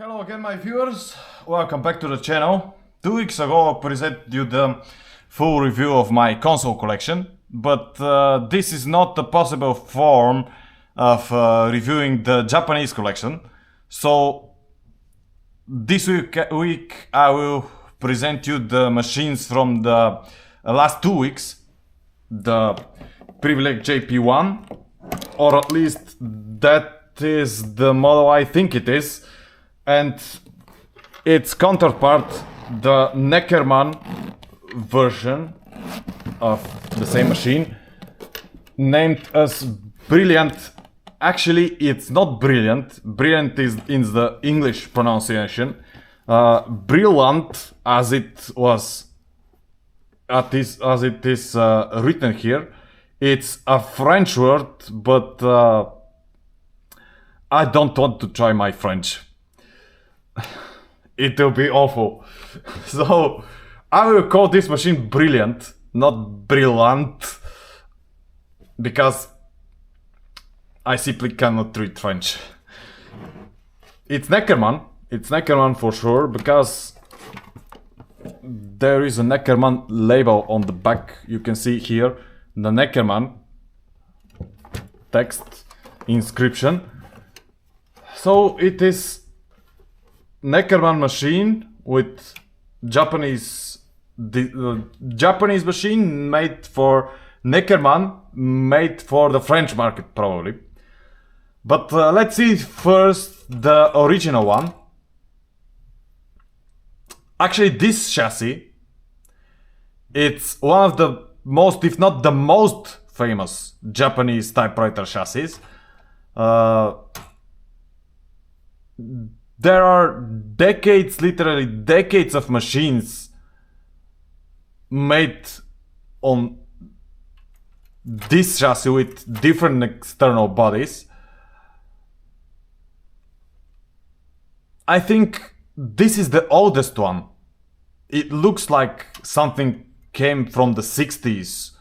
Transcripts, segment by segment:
Hello again, my viewers. Welcome back to the channel. 2 weeks ago I presented you the full review of my console collection, but this is not the possible form of reviewing the Japanese collection. So this week I will present you the machines from the last 2 weeks, the Privileg JP1, or at least that is the model I think it is, and its counterpart, the Neckermann version of the same machine, named as Brillant. Actually, it's not Brillant. Brillant is in the English pronunciation. Brillant, as it is written here, it's a French word, but I don't want to try my French. It will be awful. So I will call this machine Brillant, not Brillant, because I simply cannot read French. It's Neckermann. It's Neckermann for sure, because there is a Neckermann label on the back. You can see here the Neckermann text inscription. So it is Neckermann machine with Japanese machine made for Neckermann, made for the French market probably. But let's see first the original one. Actually, this chassis, it's one of the most, if not the most famous Japanese typewriter chassis. There are decades, literally decades of machines made on this chassis with different external bodies. I think this is the oldest one. It looks like something came from the 60s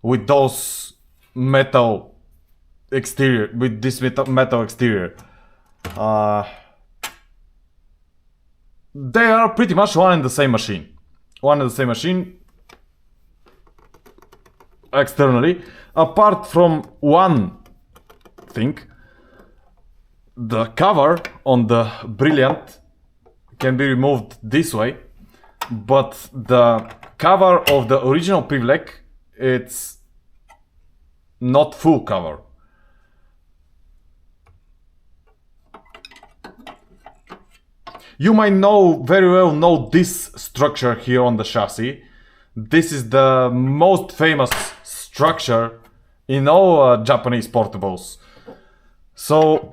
with those metal exterior, with this metal exterior. They are pretty much one and the same machine. One and the same machine externally, apart from one thing. The cover on the Brillant can be removed this way, but the cover of the original Privileg, it's not full cover. You might very well know this structure here on the chassis. This is the most famous structure in all Japanese portables. So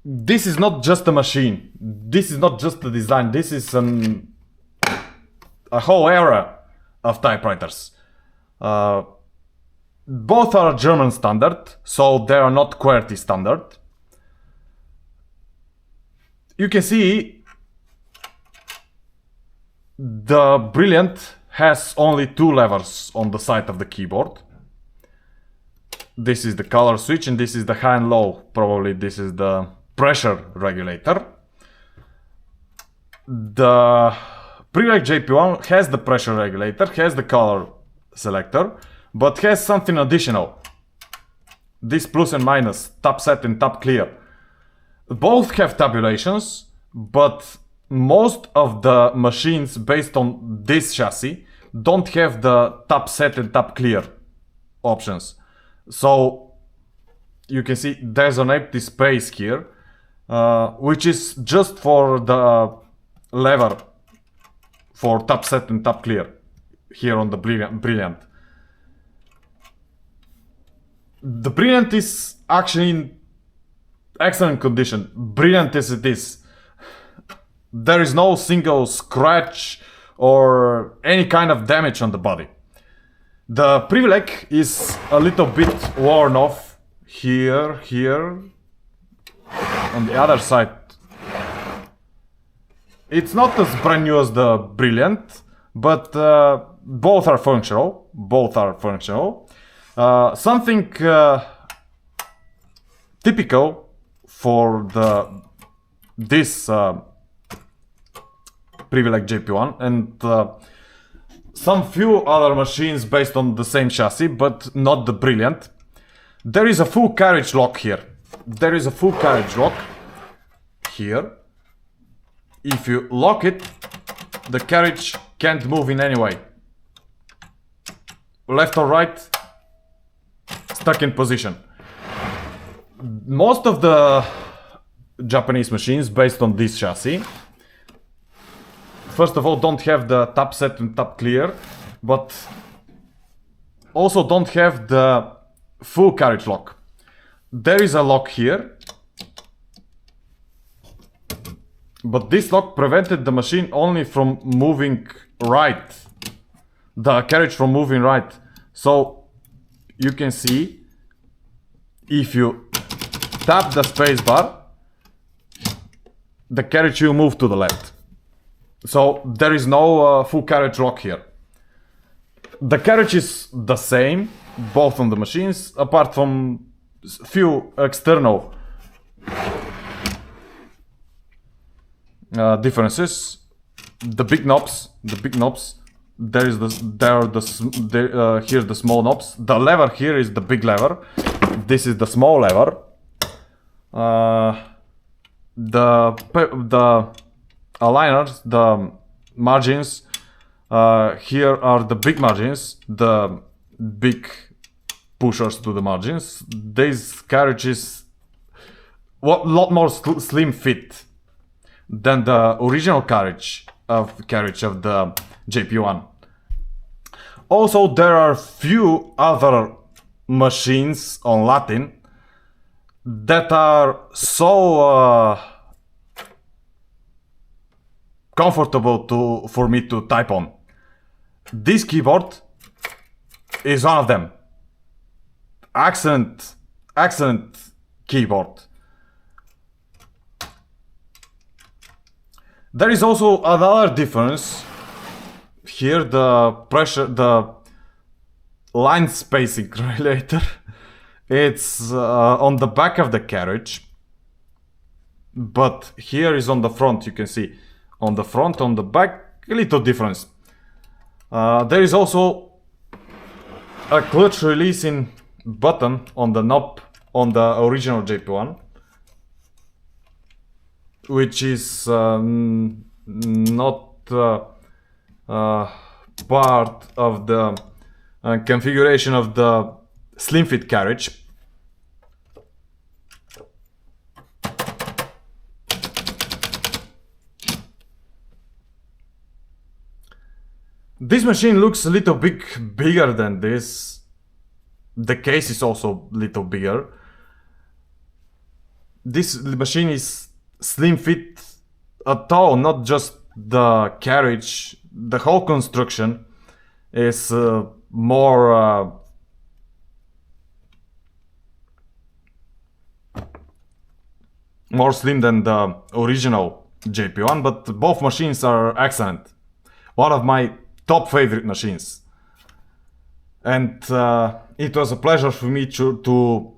this is not just a machine. This is not just a design. This is a whole era of typewriters. Both are German standard, so they are not QWERTY standard. You can see the Brillant has only 2 levers on the side of the keyboard. This is the color switch and this is the high and low. Probably this is the pressure regulator. The Privileg JP1 has the pressure regulator, has the color selector, but has something additional. This plus and minus, top set and top clear. Both have tabulations, but most of the machines based on this chassis don't have the top set and top clear options. So you can see there's an empty space here, which is just for the lever for top set and top clear here on the Brillant. The Brillant is actually in excellent condition, brilliant as it is. There is no single scratch or any kind of damage on the body. The Privileg is a little bit worn off here, on the other side. It's not as brand new as the Brillant, but both are functional. Something typical for this Privileg JP one, and some few other machines based on the same chassis, but not the Brillant. There is a full carriage lock here. There is a full carriage lock here. If you lock it, the carriage can't move in any way. Left or right, stuck in position. Most of the Japanese machines based on this chassis, first of all, don't have the top set and top clear, but also don't have the full carriage lock. There is a lock here, but this lock prevented the machine only from moving right, the carriage from moving right. So you can see, if you tap the space bar, the carriage will move to the left. So there is no full carriage lock here. The carriage is the same, both on the machines, apart from few external differences. The big knobs, there is here the small knobs. The lever here is the big lever. This is the small lever. The aligners, the margins, here are the big margins, the big pushers to the margins. This carriage is a lot more slim fit than the original carriage of the JP1. Also, there are few other machines on Latin that are so comfortable for me to type on. This keyboard is one of them. Excellent keyboard. There is also another difference here, the line spacing regulator. It's on the back of the carriage, but here is on the front. You can see on the front, on the back, a little difference. There is also a clutch releasing button on the knob on the original JP1, which is not part of the configuration of the slim fit carriage. This machine looks a little bit bigger than this. The case is also a little bigger. This machine is slim fit at all, not just the carriage. The whole construction is more slim than the original JP1, but both machines are excellent. One of my top favorite machines. And it was a pleasure for me to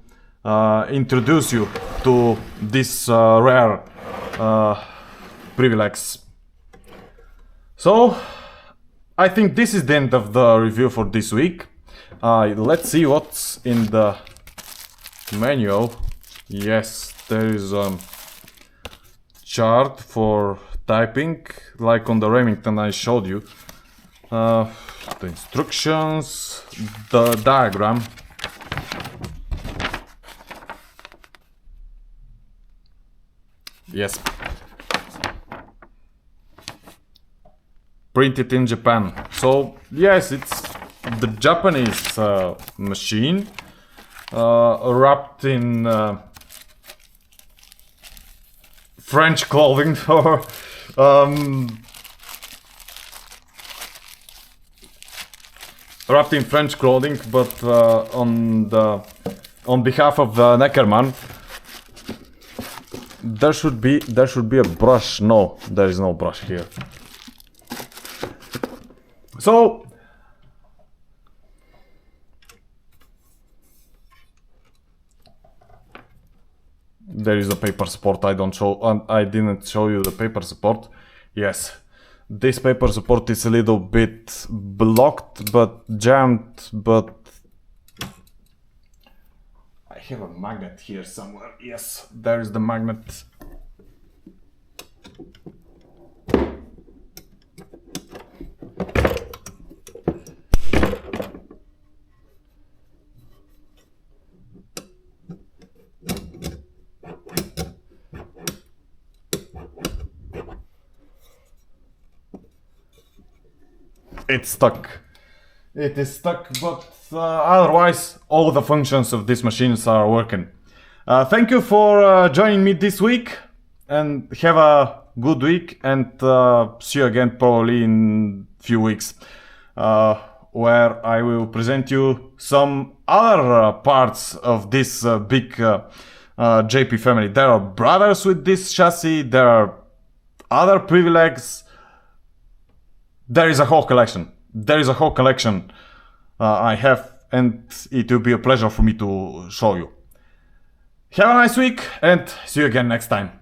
introduce you to this rare Privilegs. So I think this is the end of the review for this week. Let's see what's in the manual. Yes, there is a chart for typing, like on the Remington I showed you. The instructions, the diagram. Yes. Printed in Japan. So yes, it's the Japanese machine wrapped in French clothing or wrapped in French clothing, but on behalf of the Neckerman, there should be a brush. No, there is no brush here. So there is a paper support. I didn't show you the paper support. Yes, this paper support is a little bit blocked, but jammed, but I have a magnet here somewhere. Yes, there is the magnet. It's stuck. It is stuck, but otherwise all the functions of these machines are working. Thank you for joining me this week, and have a good week, and see you again probably in a few weeks, where I will present you some other parts of this big JP family. There are brothers with this chassis, there are other Privilegs. There is a whole collection. I have, and it will be a pleasure for me to show you. Have a nice week, and see you again next time.